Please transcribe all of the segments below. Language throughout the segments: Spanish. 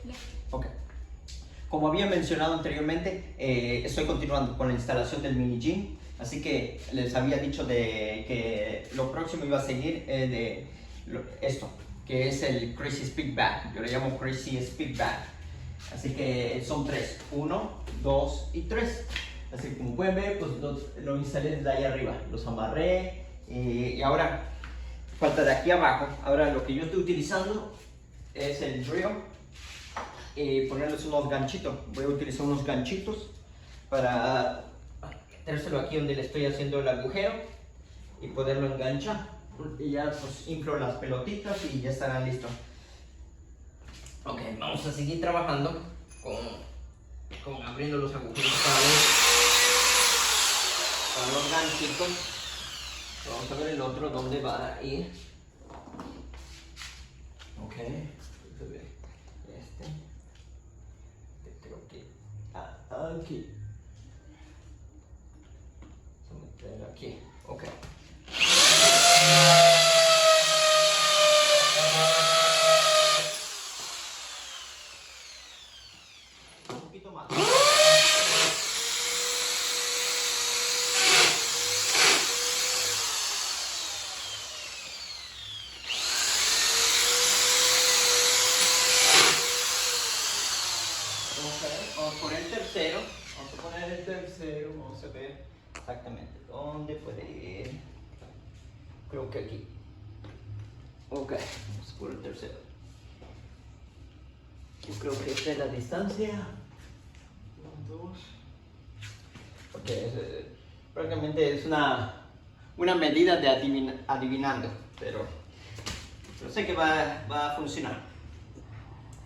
Ya. Ok. Como había mencionado anteriormente, estoy continuando con la instalación del mini gym. Así que les había dicho de que lo próximo iba a seguir esto, que es el Crazy Speed Bag. Yo le llamo Crazy Speed Bag. Así que son 3, 1, 2 y 3. Así que como pueden ver, pues lo instalé desde ahí arriba. Los amarré y ahora falta de aquí abajo. Ahora lo que yo estoy utilizando es el drill. Ponerles unos ganchitos. Voy a utilizar unos ganchitos para metérselo aquí donde le estoy haciendo el agujero y poderlo enganchar. Y ya pues inflo las pelotitas y ya estarán listos. Ok, vamos a seguir trabajando con abriendo los agujeros para los ganchitos. Vamos a ver el otro dónde va a ir. Ok, creo que aquí. Vamos a meter aquí. Ok. Un poquito más. Vamos a poner el tercero. Vamos a poner el tercero. Vamos a ver exactamente dónde puede ir. Creo que aquí. Ok, vamos por el tercero. Yo creo que esta es la distancia. 1, 2. Ok, prácticamente es una medida de adivinando, pero sé que va a funcionar.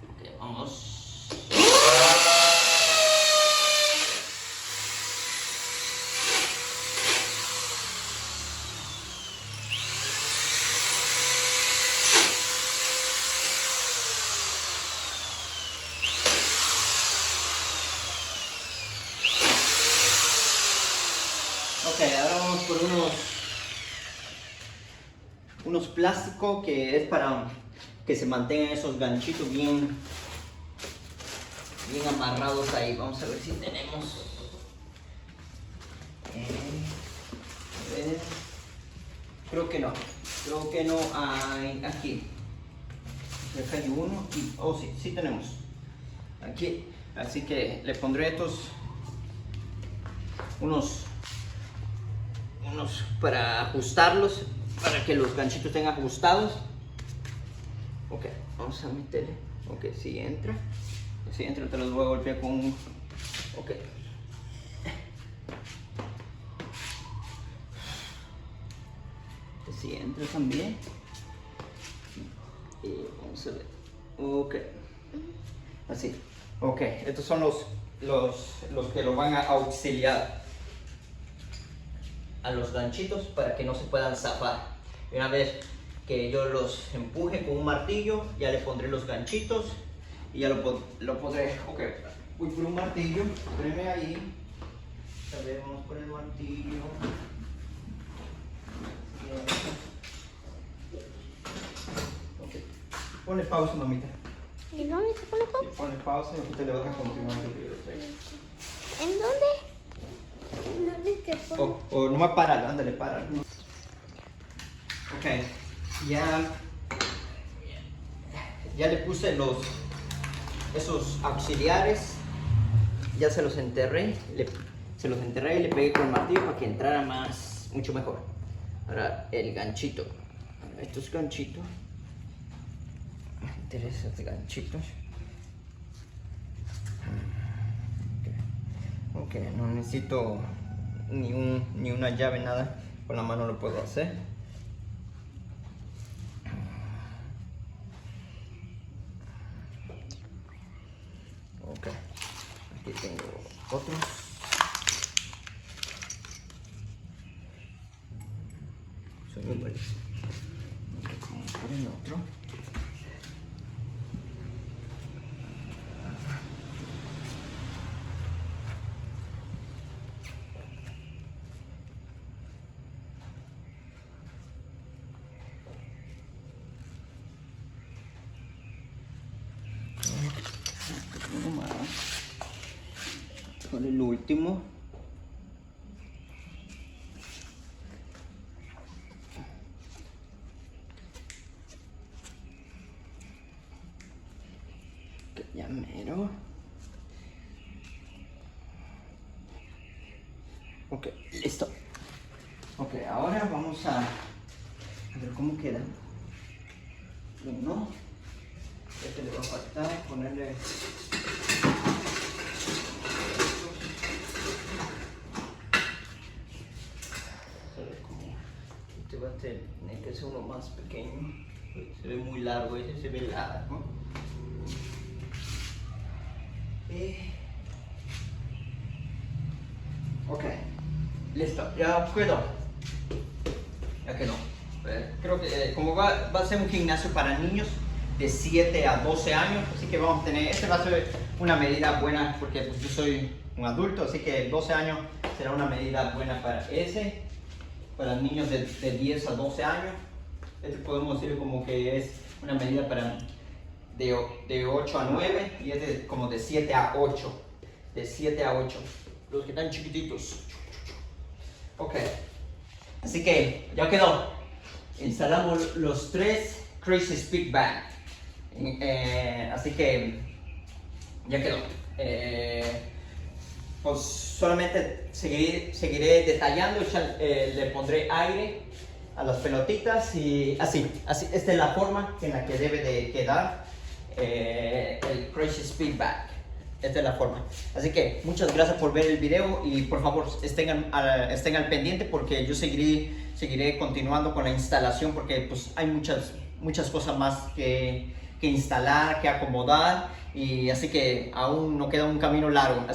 Ok, vamos. Ok, ahora vamos por unos plásticos que es para que se mantengan esos ganchitos bien amarrados ahí. Vamos a ver si tenemos. A ver. Creo que no hay aquí. Acá hay uno y sí tenemos aquí. Así que le pondré estos unos para ajustarlos, para que los ganchitos estén ajustados. Ok, vamos a meterle. Ok, si entra, te los voy a golpear con un. Ok. Si entra también. Y vamos a ver. Ok. Así. Ok, estos son los que lo van a auxiliar a los ganchitos para que no se puedan zafar. Y una vez que yo los empuje con un martillo, ya le pondré los ganchitos y ya lo podré. Ok, voy por un martillo, espérenme ahí. A ver, vamos por el martillo. Okay. Ponle pausa, mamita. ¿Y dónde se pone pausa? Sí, ponle pausa y usted le vas a continuar el video. ¿En dónde? ¿En dónde se pone? O nomás páralo, ándale, páralo. Ok, ya le puse esos auxiliares, ya se los enterré, y le pegué con el martillo para que entrara mucho mejor. Ahora el ganchito, estos ganchitos, estos ganchitos. Ok, no necesito ni una llave, nada, con la mano lo puedo hacer. Ok, aquí tengo otros. Soy muy buenísimo. Vamos por el otro. con el último. Ok, ya mero. Ok, listo. Ok, ahora vamos a ver cómo queda. Uno. Este le va a faltar ponerle. Este va a tener que ser uno más pequeño. Se ve muy largo, ese se ve largo. Ok, listo, ya quedó. Ya quedó. Creo que como va a ser un gimnasio para niños de 7 a 12 años, así que vamos a tener, este va a ser una medida buena porque pues, yo soy un adulto, así que 12 años será una medida buena para ese, para niños de 10 a 12 años. Este podemos decir como que es una medida para de 8 a 9 y este es como de 7 a 8, de 7 a 8, los que están chiquititos. Ok, así que ya quedó. Instalamos los 3 Crazy Speed Bag. Así que ya quedó. Pues solamente seguiré detallando. Le pondré aire a las pelotitas y así. Esta es la forma en la que debe de quedar el Crazy Speed Bag. Esta es la forma. Así que muchas gracias por ver el video y por favor estén al pendiente porque yo seguiré continuando con la instalación porque pues hay muchas cosas más que instalar, que acomodar y así que aún no queda un camino largo.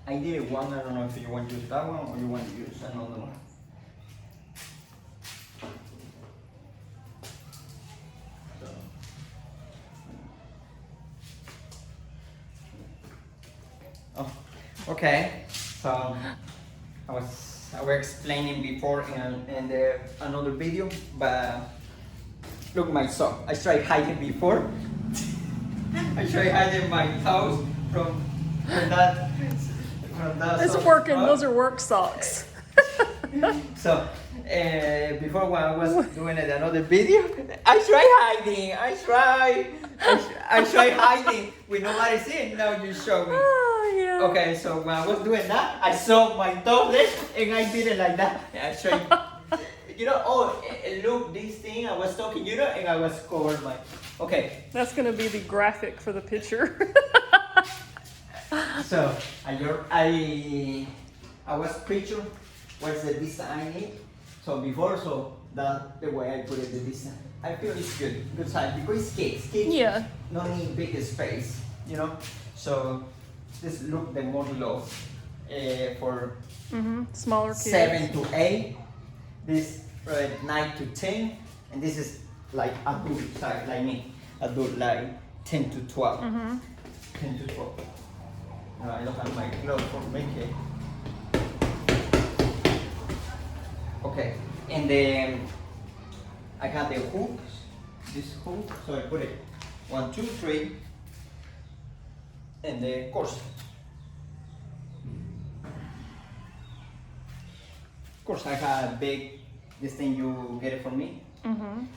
I did one, I don't know if you want to use that one or you want to use another one. Oh, okay. So I was explaining before in another video, but look my sock. I tried hiding before. I tried hiding my toes from that. It's working. Those are work socks. So before when I was doing another video, I tried hiding. I tried hiding with nobody seeing. Now you show me. Oh, yeah. Okay, so when I was doing that, I saw my toe there and I did it like that. I tried. Look, this thing I was talking, and I was covered my. Okay. That's gonna be the graphic for the picture. So I was picture what's the design in. So before, that the way I put it, the design. I feel it's good size because it's kids. Yeah. No need big space, So this look the modelo for Smaller kids. 7 to 8. This 9 to 10, and this is like adult size, like me. Adult like 10 to 12. 10 to 12. No, I don't have my glove for making. Okay, and then I have the hooks. This hook, so I put it 1, 2, 3, and the corset. Of course, I have big. This thing you get it from me.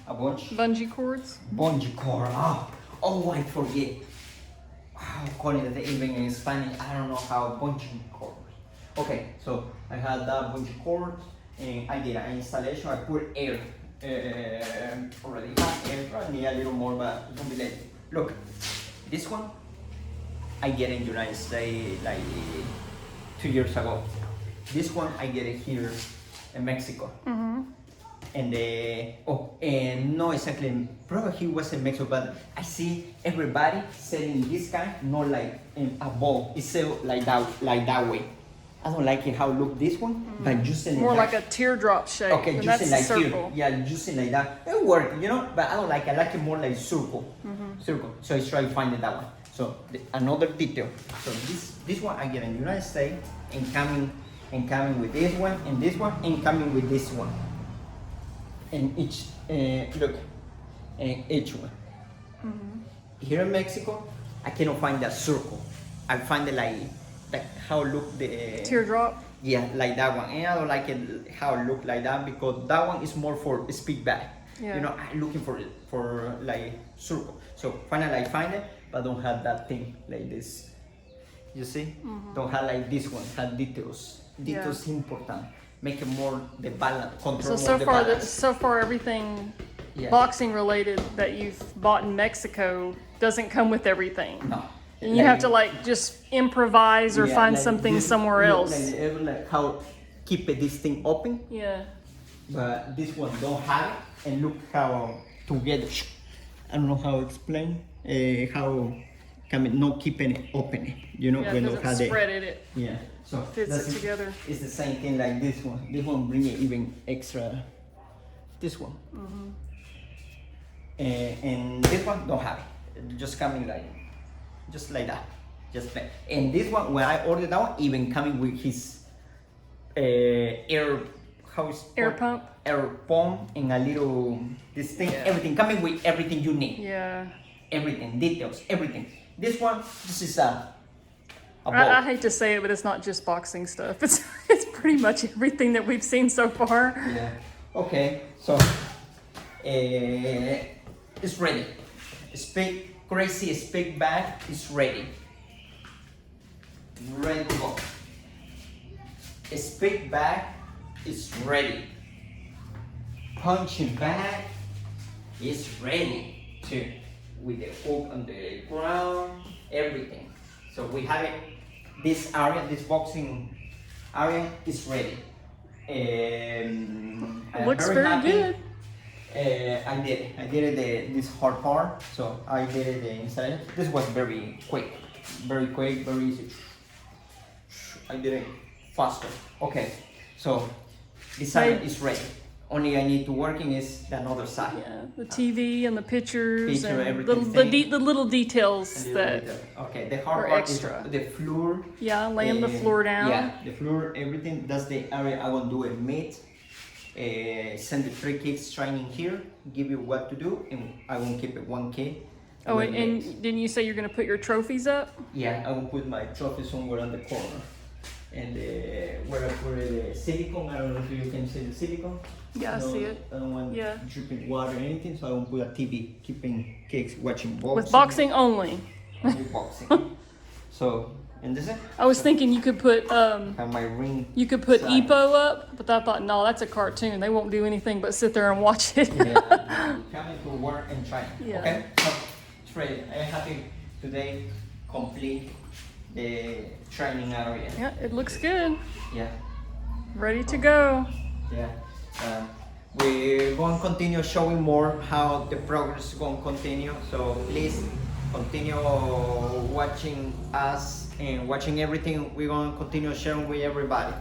A bunch. Bungee cords. Bungee cord. Oh, I forget. How call it even in Spanish? I don't know how bungee cord. Okay, so I had that bungee cord and I did an installation. I put air. Already have air. I need a little more, but don't be late. Look, this one I get in United States like 2 years ago. This one I get it here in Mexico. And no, exactly. Probably he was in Mexico, but I see everybody selling this kind, not like in a ball. It's sell like that way. I don't like it how look this one, but using More it like a teardrop shape. Okay, and using that's like circle. here. Yeah, using like that. It work, but I don't like it. I like it more like circle. Circle. So I try to find that one. So another detail. So this one I get in the United States and coming with this one and this one and coming with this one. And each look, and each one. Here in Mexico, I cannot find that circle. I find it like how look the Teardrop. yeah, like that one, and I don't like it how it look like that because that one is more for speak back. Yeah. You know, I'm looking for like circle. So finally I find it, but don't have that thing like this. You see? Don't have like this one. Have details. Details important. Make it more the balance, control more the balance. So far everything Yeah. boxing related that you've bought in Mexico doesn't come with everything. No. And you have to like just improvise or Yeah, find like something this- somewhere yeah, else. like how keep this thing open, Yeah. but this one don't have it. And look how together. I don't know how to explain how can it not keeping it open. You know, Yeah, when because you it have it. spreaded it. Yeah. So Fits that's it together. It's the same thing like this one. This one bring it even extra. This one. And this one don't have it. Just coming like, just like that. Just like. And this one, when I ordered that one, even coming with his air, how is Air pump. Air pump and a little this thing. Everything coming with everything you need. Yeah. Everything, details, everything. This one, this is a bowl. I hate to say it, but it's not just boxing stuff. It's pretty much everything that we've seen so far. Yeah. Okay. So it's ready. Crazy speak bag is ready. Ready to go. Speak bag is ready. Punching bag is ready too. With the hook on the ground, everything. So we have it. This area, this boxing area is ready. I'm Looks very happy. good. I did it this hard part. So I did it the installation. This was very quick, very easy. I did it faster. Okay, so this side is ready. Only I need to working is the other side. Yeah, the TV and the pictures Picture, and everything. the little details And that. okay, the hard are part extra. is the floor. Yeah, laying the floor down. Yeah, the floor, everything. That's the area I want to do a meet. Send the 3 kids training here, give you what to do, and I won't keep it 1K. Oh, and didn't you say you're gonna put your trophies up? Yeah, I will put my trophy somewhere on the corner. And where I put the silicone, I don't know if you can see the silicone. Yeah, I see it. I don't want Yeah. dripping water or anything, so I won't put a TV, keeping kids watching boxing. With boxing only. Only boxing. So, and this is I was thinking you could put have my ring. you could put side. EPO up, but I thought no, that's a cartoon. They won't do anything but sit there and watch it. Yeah, coming to work and try. Yeah. Okay, so it's ready. I'm happy today complete the training area. Yeah, it looks good. Yeah, Ready to go. yeah. We're going to continue showing more how the progress is going to continue. So please continue watching us and watching everything. We're going to continue sharing with everybody.